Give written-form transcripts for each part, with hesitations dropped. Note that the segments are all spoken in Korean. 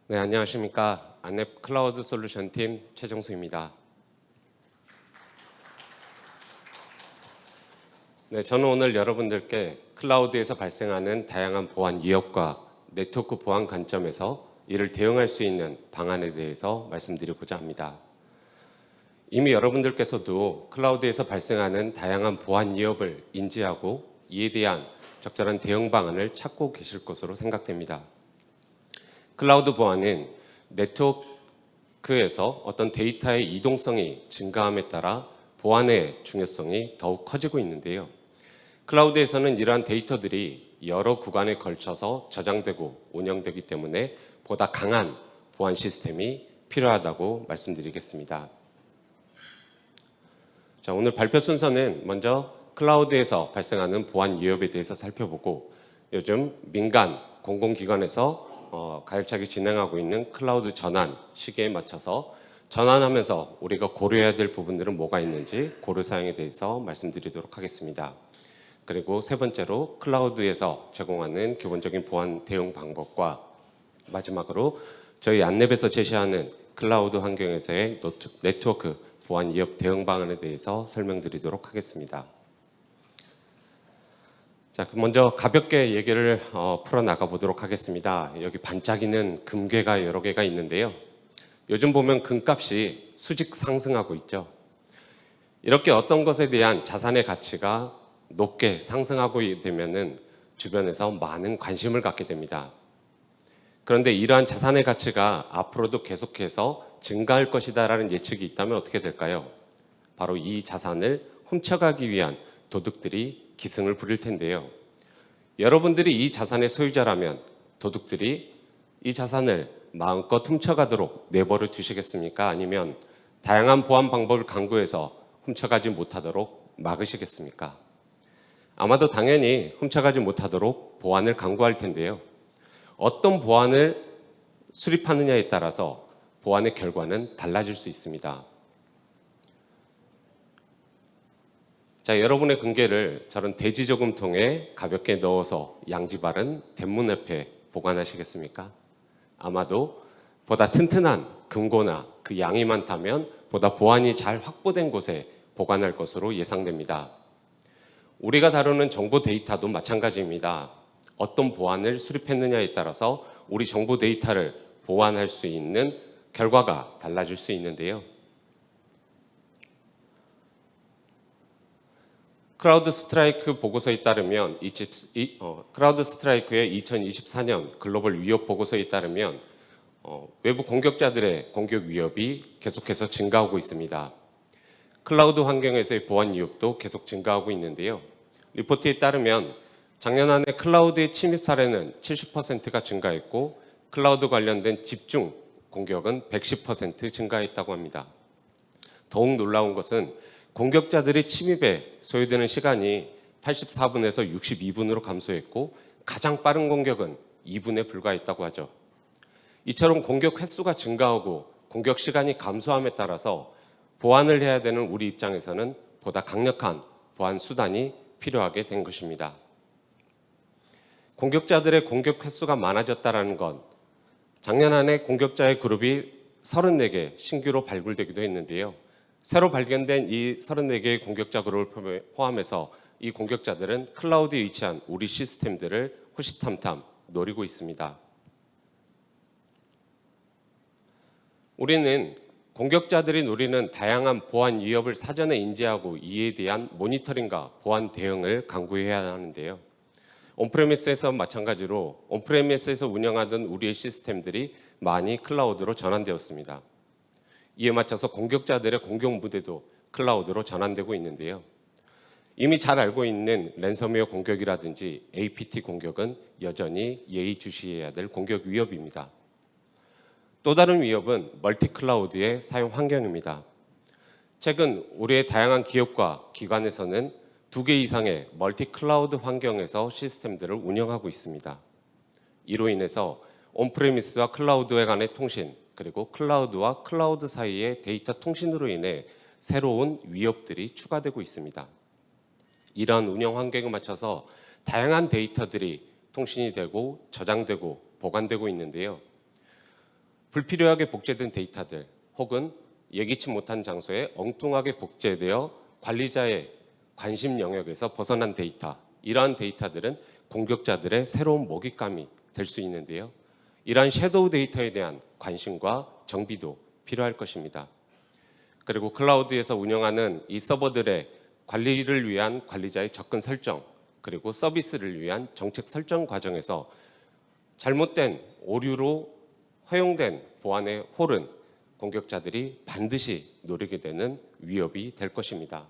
네, 안녕하십니까. 안랩 클라우드 솔루션 팀 최정수입니다. 네, 저는 오늘 여러분들께 클라우드에서 발생하는 다양한 보안 위협과 네트워크 보안 관점에서 이를 대응할 수 있는 방안에 대해서 말씀드리고자 합니다. 이미 여러분들께서도 클라우드에서 발생하는 다양한 보안 위협을 인지하고 이에 대한 적절한 대응 방안을 찾고 계실 것으로 생각됩니다. 클라우드 보안은 네트워크에서 어떤 데이터의 이동성이 증가함에 따라 보안의 중요성이 더욱 커지고 있는데요. 클라우드에서는 이러한 데이터들이 여러 구간에 걸쳐서 저장되고 운영되기 때문에 보다 강한 보안 시스템이 필요하다고 말씀드리겠습니다. 자, 오늘 발표 순서는 먼저 클라우드에서 발생하는 보안 위협에 대해서 살펴보고 요즘 민간 공공기관에서 가열차게 진행하고 있는 클라우드 전환 시기에 맞춰서 전환하면서 우리가 고려해야 될 부분들은 뭐가 있는지 고려사항에 대해서 말씀드리도록 하겠습니다. 그리고 세 번째로 클라우드에서 제공하는 기본적인 보안 대응 방법과 마지막으로 저희 안랩에서 제시하는 클라우드 환경에서의 네트워크 보안 위협 대응 방안에 대해서 설명드리도록 하겠습니다. 자, 먼저 가볍게 얘기를 풀어나가 보도록 하겠습니다. 여기 반짝이는 금괴가 여러 개가 있는데요. 요즘 보면 금값이 수직 상승하고 있죠. 이렇게 어떤 것에 대한 자산의 가치가 높게 상승하고 되면은 주변에서 많은 관심을 갖게 됩니다. 그런데 이러한 자산의 가치가 앞으로도 계속해서 증가할 것이다라는 예측이 있다면 어떻게 될까요? 바로 이 자산을 훔쳐가기 위한 도둑들이 기승을 부릴 텐데요. 여러분들이 이 자산의 소유자라면 도둑들이 이 자산을 마음껏 훔쳐가도록 내버려 두시겠습니까? 아니면 다양한 보안 방법을 강구해서 훔쳐가지 못하도록 막으시겠습니까? 아마도 당연히 훔쳐가지 못하도록 보안을 강구할 텐데요. 어떤 보안을 수립하느냐에 따라서 보안의 결과는 달라질 수 있습니다. 자, 여러분의 금괴를 저런 돼지 저금통에 가볍게 넣어서 양지 바른 대문 옆에 보관하시겠습니까? 아마도 보다 튼튼한 금고나 그 양이 많다면 보다 보안이 잘 확보된 곳에 보관할 것으로 예상됩니다. 우리가 다루는 정보 데이터도 마찬가지입니다. 어떤 보안을 수립했느냐에 따라서 우리 정보 데이터를 보완할 수 있는 결과가 달라질 수 있는데요. 크라우드 스트라이크 보고서에 따르면 크라우드 스트라이크의 2024년 글로벌 위협 보고서에 따르면 외부 공격자들의 공격 위협이 계속해서 증가하고 있습니다. 클라우드 환경에서의 보안 위협도 계속 증가하고 있는데요. 리포트에 따르면 작년 한 해 클라우드의 침입 사례는 70%가 증가했고 클라우드 관련된 집중 공격은 110% 증가했다고 합니다. 더욱 놀라운 것은 공격자들의 침입에 소요되는 시간이 84분에서 62분으로 감소했고 가장 빠른 공격은 2분에 불과했다고 하죠. 이처럼 공격 횟수가 증가하고 공격 시간이 감소함에 따라서 보완을 해야 되는 우리 입장에서는 보다 강력한 보안 수단이 필요하게 된 것입니다. 공격자들의 공격 횟수가 많아졌다는 건 작년 한 해 공격자의 그룹이 34개 신규로 발굴되기도 했는데요. 새로 발견된 이 34개의 공격자 그룹을 포함해서 이 공격자들은 클라우드에 위치한 우리 시스템들을 호시탐탐 노리고 있습니다. 우리는 공격자들이 노리는 다양한 보안 위협을 사전에 인지하고 이에 대한 모니터링과 보안 대응을 강구해야 하는데요. 온프레미스에서 마찬가지로 온프레미스에서 운영하던 우리의 시스템들이 많이 클라우드로 전환되었습니다. 이에 맞춰서 공격자들의 공격 무대도 클라우드로 전환되고 있는데요. 이미 잘 알고 있는 랜섬웨어 공격이라든지 APT 공격은 여전히 예의주시해야 될 공격 위협입니다. 또 다른 위협은 멀티 클라우드의 사용 환경입니다. 최근 우리의 다양한 기업과 기관에서는 2개 이상의 멀티 클라우드 환경에서 시스템들을 운영하고 있습니다. 이로 인해서 온프레미스와 클라우드에 간의 통신, 그리고 클라우드와 클라우드 사이의 데이터 통신으로 인해 새로운 위협들이 추가되고 있습니다. 이러한 운영 환경에 맞춰서 다양한 데이터들이 통신이 되고 저장되고 보관되고 있는데요. 불필요하게 복제된 데이터들 혹은 예기치 못한 장소에 엉뚱하게 복제되어 관리자의 관심 영역에서 벗어난 데이터, 이러한 데이터들은 공격자들의 새로운 먹잇감이 될 수 있는데요. 이러한 섀도우 데이터에 대한 관심과 정비도 필요할 것입니다. 그리고 클라우드에서 운영하는 이 서버들의 관리를 위한 관리자의 접근 설정, 그리고 서비스를 위한 정책 설정 과정에서 잘못된 오류로 허용된 보안의 홀은 공격자들이 반드시 노리게 되는 위협이 될 것입니다.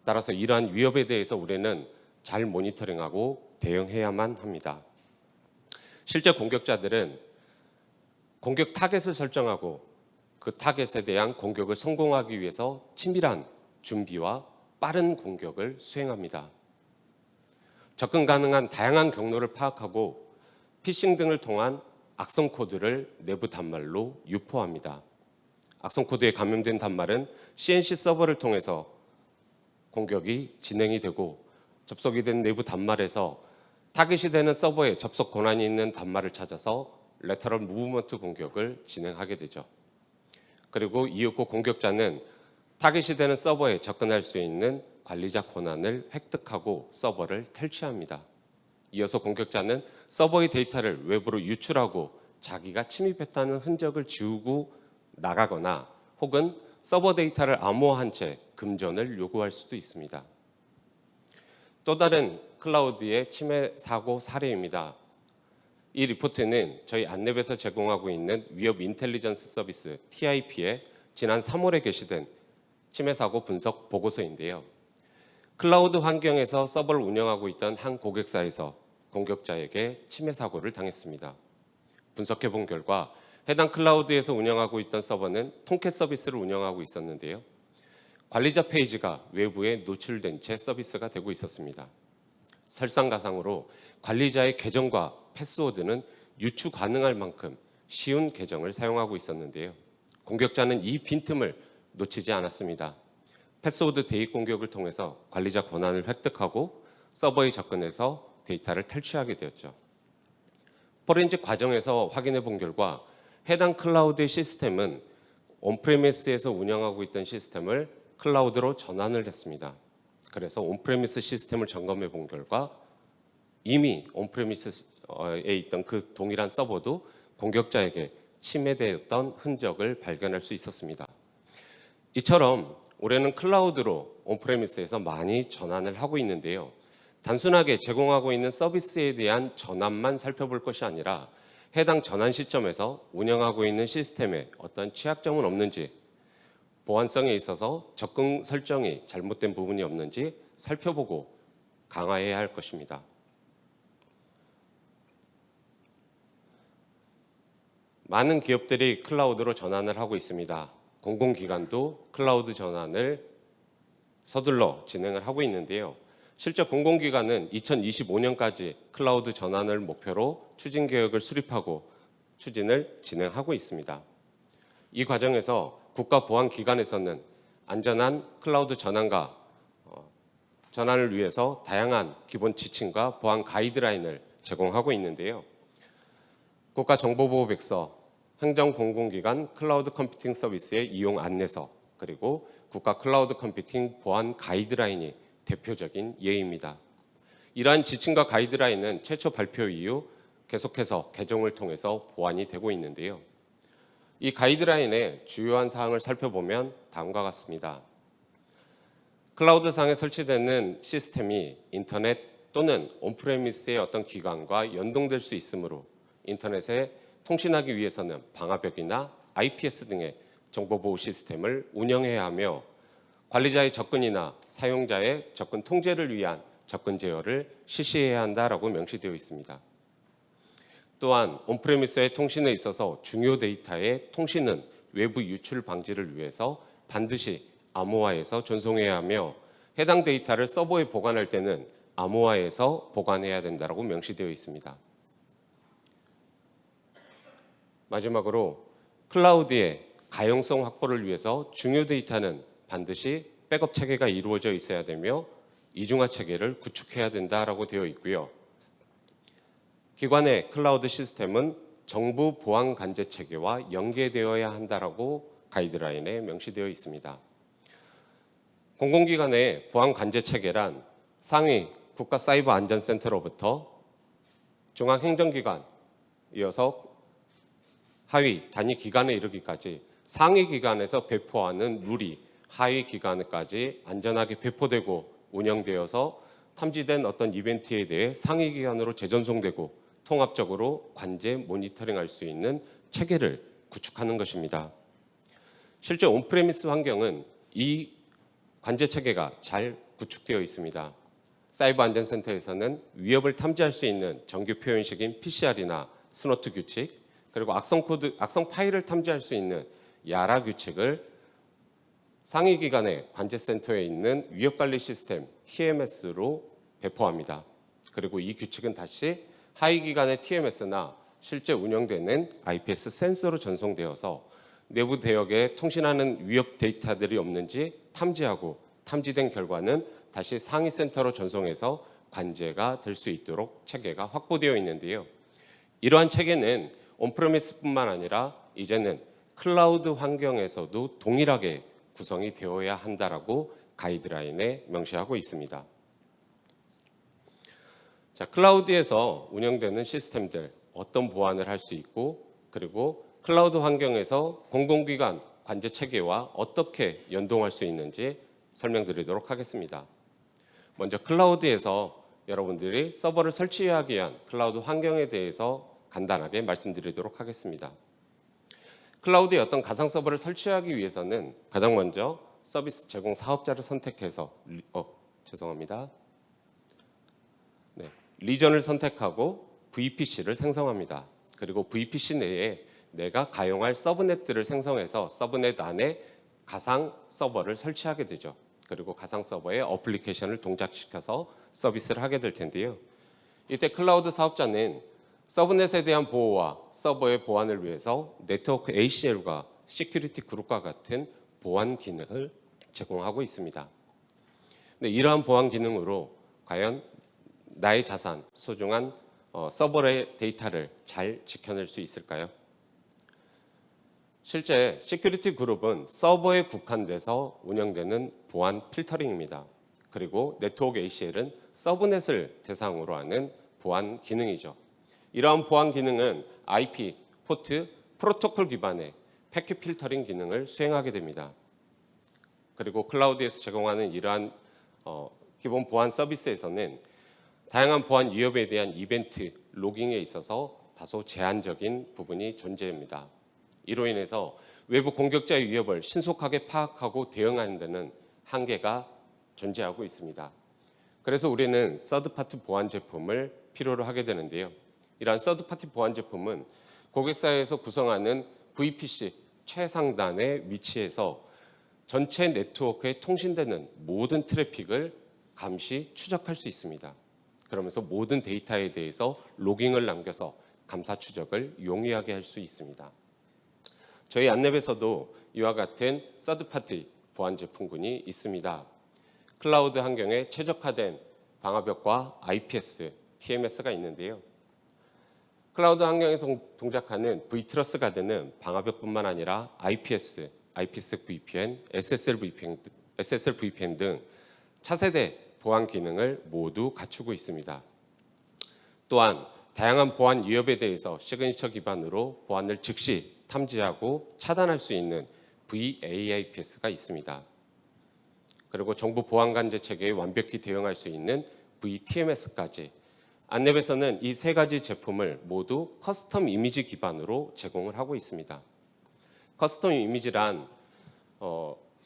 따라서 이러한 위협에 대해서 우리는 잘 모니터링하고 대응해야만 합니다. 실제 공격자들은 공격 타겟을 설정하고 그 타겟에 대한 공격을 성공하기 위해서 치밀한 준비와 빠른 공격을 수행합니다. 접근 가능한 다양한 경로를 파악하고 피싱 등을 통한 악성 코드를 내부 단말로 유포합니다. 악성 코드에 감염된 단말은 CNC 서버를 통해서 공격이 진행이 되고 접속이 된 내부 단말에서 타깃이 되는 서버에 접속 권한이 있는 단말을 찾아서 레터럴 무브먼트 공격을 진행하게 되죠. 그리고 이윽고 공격자는 타깃이 되는 서버에 접근할 수 있는 관리자 권한을 획득하고 서버를 탈취합니다. 이어서 공격자는 서버의 데이터를 외부로 유출하고 자기가 침입했다는 흔적을 지우고 나가거나 혹은 서버 데이터를 암호화한 채 금전을 요구할 수도 있습니다. 또 다른 클라우드의 침해 사고 사례입니다. 이 리포트는 저희 안랩에서 제공하고 있는 위협 인텔리전스 서비스 TIP의 지난 3월에 게시된 침해 사고 분석 보고서인데요. 클라우드 환경에서 서버를 운영하고 있던 한 고객사에서 공격자에게 침해 사고를 당했습니다. 분석해 본 결과 해당 클라우드에서 운영하고 있던 서버는 통캣 서비스를 운영하고 있었는데요. 관리자 페이지가 외부에 노출된 채 서비스가 되고 있었습니다. 설상가상으로 관리자의 계정과 패스워드는 유추 가능할 만큼 쉬운 계정을 사용하고 있었는데요. 공격자는 이 빈틈을 놓치지 않았습니다. 패스워드 대입 공격을 통해서 관리자 권한을 획득하고 서버에 접근해서 데이터를 탈취하게 되었죠. 포렌식 과정에서 확인해 본 결과 해당 클라우드의 시스템은 온프레미스에서 운영하고 있던 시스템을 클라우드로 전환을 했습니다. 그래서 온프레미스 시스템을 점검해 본 결과 이미 온프레미스에 있던 그 동일한 서버도 공격자에게 침해되었던 흔적을 발견할 수 있었습니다. 이처럼 올해는 클라우드로 온프레미스에서 많이 전환을 하고 있는데요. 단순하게 제공하고 있는 서비스에 대한 전환만 살펴볼 것이 아니라 해당 전환 시점에서 운영하고 있는 시스템에 어떤 취약점은 없는지, 보안성에 있어서 접근 설정이 잘못된 부분이 없는지 살펴보고 강화해야 할 것입니다. 많은 기업들이 클라우드로 전환을 하고 있습니다. 공공기관도 클라우드 전환을 서둘러 진행을 하고 있는데요. 실제 공공기관은 2025년까지 클라우드 전환을 목표로 추진 계획을 수립하고 추진을 진행하고 있습니다. 이 과정에서 국가보안기관에서는 안전한 클라우드 전환과 전환을 위해서 다양한 기본 지침과 보안 가이드라인을 제공하고 있는데요. 국가정보보호백서, 행정공공기관 클라우드 컴퓨팅 서비스의 이용 안내서, 그리고 국가 클라우드 컴퓨팅 보안 가이드라인이 대표적인 예입니다. 이러한 지침과 가이드라인은 최초 발표 이후 계속해서 개정을 통해서 보완이 되고 있는데요. 이 가이드라인의 주요한 사항을 살펴보면 다음과 같습니다. 클라우드상에 설치되는 시스템이 인터넷 또는 온프레미스의 어떤 기관과 연동될 수 있으므로 인터넷에 통신하기 위해서는 방화벽이나 IPS 등의 정보보호 시스템을 운영해야 하며 관리자의 접근이나 사용자의 접근 통제를 위한 접근 제어를 실시해야 한다라고 명시되어 있습니다. 또한 온프레미스의 통신에 있어서 중요 데이터의 통신은 외부 유출 방지를 위해서 반드시 암호화해서 전송해야 하며 해당 데이터를 서버에 보관할 때는 암호화해서 보관해야 된다고 명시되어 있습니다. 마지막으로 클라우드의 가용성 확보를 위해서 중요 데이터는 반드시 백업 체계가 이루어져 있어야 되며 이중화 체계를 구축해야 된다라고 되어 있고요. 기관의 클라우드 시스템은 정부 보안 관제 체계와 연계되어야 한다라고 가이드라인에 명시되어 있습니다. 공공기관의 보안 관제 체계란 상위 국가사이버안전센터로부터 중앙행정기관, 이어서 하위 단위 기관에 이르기까지 상위 기관에서 배포하는 룰이 하위 기관까지 안전하게 배포되고 운영되어서 탐지된 어떤 이벤트에 대해 상위 기관으로 재전송되고 통합적으로 관제 모니터링할 수 있는 체계를 구축하는 것입니다. 실제 온프레미스 환경은 이 관제 체계가 잘 구축되어 있습니다. 사이버 안전센터에서는 위협을 탐지할 수 있는 정규 표현식인 PCR이나 스노트 규칙, 그리고 악성 파일을 탐지할 수 있는 야라 규칙을 상위 기관의 관제센터에 있는 위협관리 시스템 TMS로 배포합니다. 그리고 이 규칙은 다시 하위 기관의 TMS나 실제 운영되는 IPS 센서로 전송되어서 내부 대역에 통신하는 위협 데이터들이 없는지 탐지하고 탐지된 결과는 다시 상위 센터로 전송해서 관제가 될 수 있도록 체계가 확보되어 있는데요. 이러한 체계는 온프레미스뿐만 아니라 이제는 클라우드 환경에서도 동일하게 구성이 되어야 한다라고 가이드라인에 명시하고 있습니다. 자, 클라우드에서 운영되는 시스템들 어떤 보안을 할 수 있고, 그리고 클라우드 환경에서 공공기관 관제 체계와 어떻게 연동할 수 있는지 설명드리도록 하겠습니다. 먼저 클라우드에서 여러분들이 서버를 설치하기 위한 클라우드 환경에 대해서 간단하게 말씀드리도록 하겠습니다. 클라우드에 어떤 가상 서버를 설치하기 위해서는 가장 먼저 서비스 제공 사업자를 선택해서 리전을 선택하고 VPC를 생성합니다. 그리고 VPC 내에 내가 가용할 서브넷들을 생성해서 서브넷 안에 가상 서버를 설치하게 되죠. 그리고 가상 서버에 어플리케이션을 동작시켜서 서비스를 하게 될 텐데요. 이때 클라우드 사업자는 서브넷에 대한 보호와 서버의 보안을 위해서 네트워크 ACL과 시큐리티 그룹과 같은 보안 기능을 제공하고 있습니다. 근데 이러한 보안 기능으로 과연 나의 자산, 소중한 서버의 데이터를 잘 지켜낼 수 있을까요? 실제 시큐리티 그룹은 서버에 국한돼서 운영되는 보안 필터링입니다. 그리고 네트워크 ACL은 서브넷을 대상으로 하는 보안 기능이죠. 이러한 보안 기능은 IP, 포트, 프로토콜 기반의 패킷 필터링 기능을 수행하게 됩니다. 그리고 클라우드에서 제공하는 이러한 기본 보안 서비스에서는 다양한 보안 위협에 대한 이벤트 로깅에 있어서 다소 제한적인 부분이 존재합니다. 이로 인해서 외부 공격자의 위협을 신속하게 파악하고 대응하는 데는 한계가 존재하고 있습니다. 그래서 우리는 서드파티 보안 제품을 필요로 하게 되는데요. 이러한 서드파티 보안 제품은 고객사에서 구성하는 VPC 최상단에 위치해서 전체 네트워크에 통신되는 모든 트래픽을 감시 추적할 수 있습니다. 그러면서 모든 데이터에 대해서 로깅을 남겨서 감사 추적을 용이하게 할 수 있습니다. 저희 안랩에서도 이와 같은 서드파티 보안 제품군이 있습니다. 클라우드 환경에 최적화된 방화벽과 IPS, TMS가 있는데요. 클라우드 환경에서 동작하는 vTrust 가드는 방화벽뿐만 아니라 IPS, IPsec VPN, SSL VPN 등 차세대 보안 기능을 모두 갖추고 있습니다. 또한 다양한 보안 위협에 대해서 시그니처 기반으로 보안을 즉시 탐지하고 차단할 수 있는 VAIPS가 있습니다. 그리고 정부 보안 관제 체계에 완벽히 대응할 수 있는 VTMS까지 안랩에서는 이 세 가지 제품을 모두 커스텀 이미지 기반으로 제공을 하고 있습니다. 커스텀 이미지란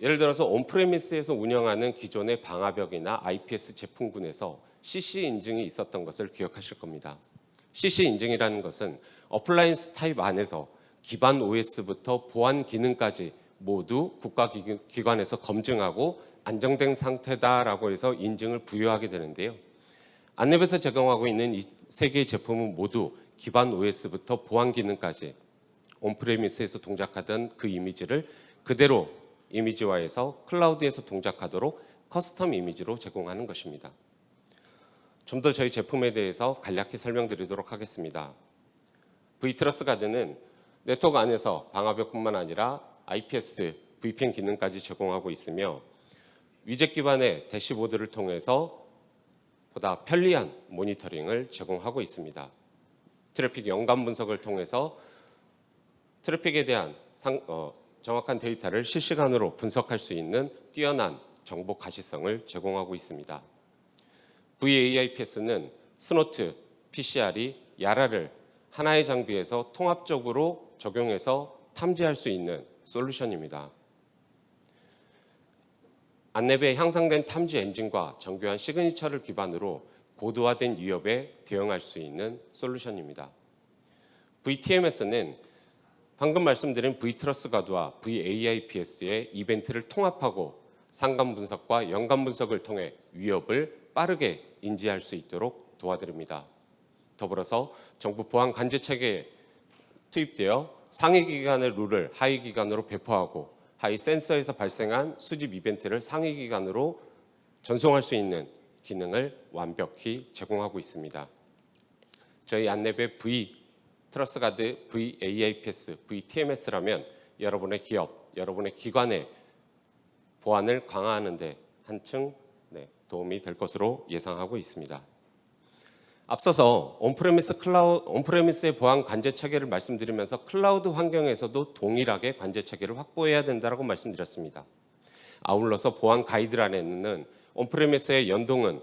예를 들어서 온프레미스에서 운영하는 기존의 방화벽이나 IPS 제품군에서 CC 인증이 있었던 것을 기억하실 겁니다. CC 인증이라는 것은 어플라이언스 타입 안에서 기반 OS부터 보안 기능까지 모두 국가기관에서 검증하고 안정된 상태다라고 해서 인증을 부여하게 되는데요. 안랩에서 제공하고 있는 이 세 개의 제품은 모두 기반 OS부터 보안 기능까지 온프레미스에서 동작하던 그 이미지를 그대로 이미지화해서 클라우드에서 동작하도록 커스텀 이미지로 제공하는 것입니다. 좀 더 저희 제품에 대해서 간략히 설명드리도록 하겠습니다. V트러스 가드는 네트워크 안에서 방화벽뿐만 아니라 IPS, VPN 기능까지 제공하고 있으며 위젯 기반의 대시보드를 통해서 보다 편리한 모니터링을 제공하고 있습니다. 트래픽 연관 분석을 통해서 트래픽에 대한 정확한 데이터를 실시간으로 분석할 수 있는 뛰어난 정보 가시성을 제공하고 있습니다. VAIPS는 스노트, PCR이 야라를 하나의 장비에서 통합적으로 적용해서 탐지할 수 있는 솔루션입니다. 안랩의 향상된 탐지 엔진과 정교한 시그니처를 기반으로 고도화된 위협에 대응할 수 있는 솔루션입니다. VTMS는 방금 말씀드린 V트러스 가드와 VAIPS의 이벤트를 통합하고 상관 분석과 연관 분석을 통해 위협을 빠르게 인지할 수 있도록 도와드립니다. 더불어서 정부 보안 관제 체계에 투입되어 상위 기관의 룰을 하위 기관으로 배포하고 하위 센서에서 발생한 수집 이벤트를 상위 기관으로 전송할 수 있는 기능을 완벽히 제공하고 있습니다. 저희 안랩의 V트러스 가드, VAIPS, VTMS라면 여러분의 기업, 여러분의 기관의 보안을 강화하는 데 한층 도움이 될 것으로 예상하고 있습니다. 앞서서 온프레미스의 보안 관제 체계를 말씀드리면서 클라우드 환경에서도 동일하게 관제 체계를 확보해야 된다고 말씀드렸습니다. 아울러서 보안 가이드라인에는 온프레미스의 연동은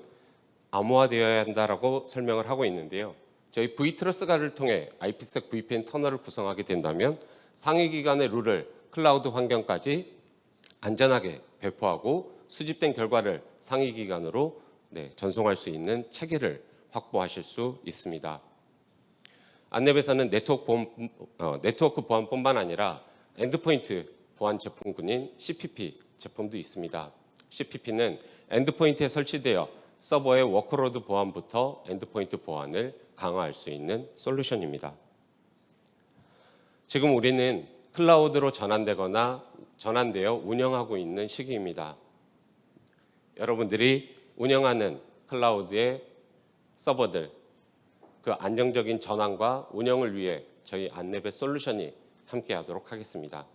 암호화되어야 한다고 설명을 하고 있는데요. 저희 V트러스 가드를 통해 IPsec VPN 터널을 구성하게 된다면 상위 기관의 룰을 클라우드 환경까지 안전하게 배포하고 수집된 결과를 상위 기관으로 전송할 수 있는 체계를 확보하실 수 있습니다. 안랩에서는 네트워크 보안뿐만 아니라 엔드포인트 보안 제품군인 CPP 제품도 있습니다. CPP는 엔드포인트에 설치되어 서버의 워크로드 보안부터 엔드포인트 보안을 강화할 수 있는 솔루션입니다. 지금 우리는 클라우드로 전환되어 운영하고 있는 시기입니다. 여러분들이 운영하는 클라우드의 서버들, 그 안정적인 전환과 운영을 위해 저희 안랩의 솔루션이 함께하도록 하겠습니다.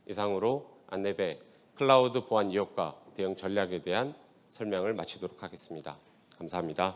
이상으로 안랩의 클라우드 보안 위협과 대응 전략에 대한 설명을 마치도록 하겠습니다. 감사합니다.